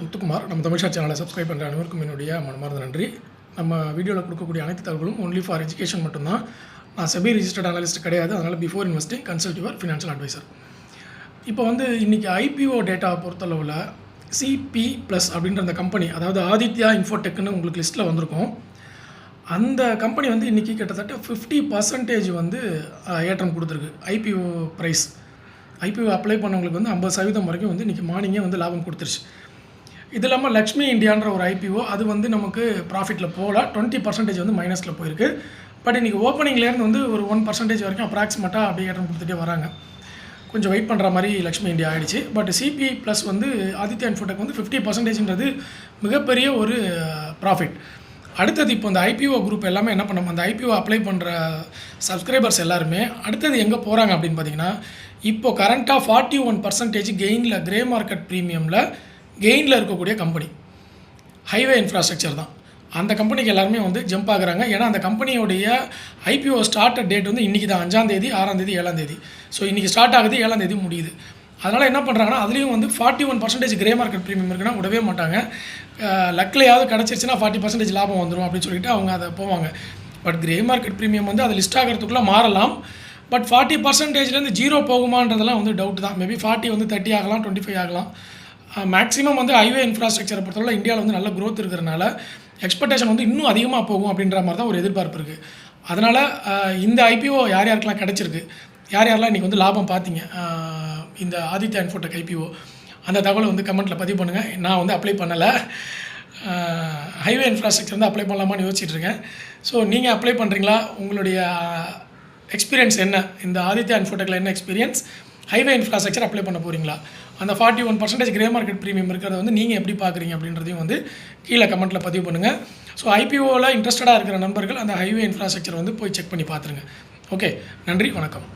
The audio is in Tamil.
முத்துக்குமார் நம்ம தமிழ்ஷா சேனலை சப்ஸ்கிரைப் பண்ணுற அனைவருக்கும் என்னுடைய மனமார்ந்த நன்றி. நம்ம வீடியோவில் கொடுக்கக்கூடிய அனைத்து தகவலும் ஒன்லி ஃபார் எஜுகேஷன் மட்டும்தான். நான் செபி ரிஜிஸ்டர்ட் அனலிஸ்ட் கிடையாது. அதனால் before investing consult your financial advisor. இப்போ இன்றைக்கி ஐபிஓ டேட்டாவை பொறுத்தளவில் சிபி ப்ளஸ் அப்படின்ற அந்த கம்பெனி, அதாவது ஆதித்யா இன்ஃபோடெக்னு உங்களுக்கு லிஸ்ட்டில் வந்திருக்கும். அந்த கம்பெனி இன்றைக்கி கிட்டத்தட்ட 50% ஏற்றம் கொடுத்துருக்கு. ஐபிஓ ப்ரைஸ் ஐபிஓ அப்ளை பண்ணவங்களுக்கு 50% வரைக்கும் இன்றைக்கி மார்னிங்கே லாபம் கொடுத்துருச்சு. இது இல்லாமல் லக்ஷ்மி இந்தியான்ற ஒரு ஐபிஓ அது நமக்கு ப்ராஃபிட்டில் போகல, 20% மைனஸில் போயிருக்கு. பட் இன்றைக்கி ஓப்பனிங்லேருந்து ஒரு 1% வரைக்கும் அப்ராக்சிமேட்டாக அப்படியே ஏற்றம் கொடுத்துட்டே வராங்க. கொஞ்சம் வெயிட் பண்ணுற மாதிரி லக்ஷ்மி இந்தியா ஆகிடுச்சு. But CP plus Aditya Infotech 50%ன்றது மிகப்பெரிய ஒரு ப்ராஃபிட். அடுத்தது இப்போ இந்த ஐபிஓ குரூப் எல்லாமே என்ன பண்ணோம், அந்த ஐபிஓ அப்ளை பண்ணுற சப்ஸ்கிரைபர்ஸ் எல்லாருமே அடுத்தது எங்கே போகிறாங்க அப்படின்னு பார்த்தீங்கன்னா, இப்போ கரண்ட்டாக 41% கெயினில் கிரே மார்க்கெட் ப்ரீமியமில் கெயினில் இருக்கக்கூடிய கம்பெனி ஹைவே இன்ஃப்ராஸ்ட்ரக்சர் தான். அந்த கம்பெனிக்கு எல்லாருமே ஜம்ப் ஆகுறாங்க. ஏன்னா அந்த கம்பெனியோடைய ஐபிஓ ஸ்டார்ட் டேட் இன்றைக்கி தான் 5ஆம் தேதி, 6ஆம் தேதி, 7ஆம் தேதி. ஸோ இன்றைக்கி ஸ்டார்ட் ஆகுது, 7ஆம் தேதி முடியுது. அதனால் என்ன பண்ணுறாங்கன்னா, அதுலேயும் 41% கிரே மார்க்கெட் ப்ரீமியம் இருக்குன்னா விடவே மாட்டாங்க. லக்கிலையாவது கிடச்சிருச்சுன்னா 40% லாபம் வந்துடும் அப்படின்னு சொல்லிட்டு அவங்க அதை போவாங்க. பட் கிரே மார்க்கெட் ப்ரீமியம் அது லிஸ்ட் ஆகிறதுக்குள்ளே மாறலாம். பட் 40%லேருந்து 0 போகுமான்றதெல்லாம் டவுட் தான். மேபி 40 30 ஆகலாம், 25 ஆகலாம். மேக்ஸிமம் ஹைவே இன்ஃப்ராஸ்ட்ரக்சரை பொறுத்தவரை இந்தியாவில் நல்ல க்ரோத் இருக்கிறனால எக்ஸ்பெக்டேஷன் இன்னும் அதிகமாக போகும் அப்படின்ற மாதிரி தான் ஒரு எதிர்பார்ப்பு இருக்குது. அதனால் இந்த ஐபிஓ யார் யாருக்கெல்லாம் கிடச்சிருக்கு, யார் யாரெல்லாம் இன்றைக்கி லாபம் பார்த்தீங்க இந்த ஆதித்யா இன்ஃபோடெக் ஐபிஓ, அந்த தகவலை கமெண்ட்டில் பதிவு பண்ணுங்கள். நான் அப்ளை பண்ணலை. ஹைவே இன்ஃப்ராஸ்ட்ரக்சர் அப்ளை பண்ணலாமான்னு யோசிச்சுட்ருக்கேன். ஸோ நீங்கள் அப்ளை பண்ணுறீங்களா? உங்களுடைய எக்ஸ்பீரியன்ஸ் என்ன? இந்த ஆதித்யா இன்ஃபோடெக்கில் என்ன எக்ஸ்பீரியன்ஸ்? ஹைவே இன்ஃப்ராஸ்ட்ரக்சர் அப்ளை பண்ண போகிறீங்களா? அந்த 41% கிரே மார்க்கெட் ப்ரீமியம் இருக்கிறத நீங்கள் எப்படி பார்க்குறீங்க அப்படின்றதையும் கீழே கமெண்ட்டில் பதிவு பண்ணுங்கள். ஸோ ஐபிஓவில் இன்ட்ரெஸ்டடாக இருக்கிற நண்பர்கள் அந்த ஹைவே இன்ஃப்ராஸ்ட்ரக்சர் போய் செக் பண்ணி பார்த்துருங்க. ஓகே, நன்றி, வணக்கம்.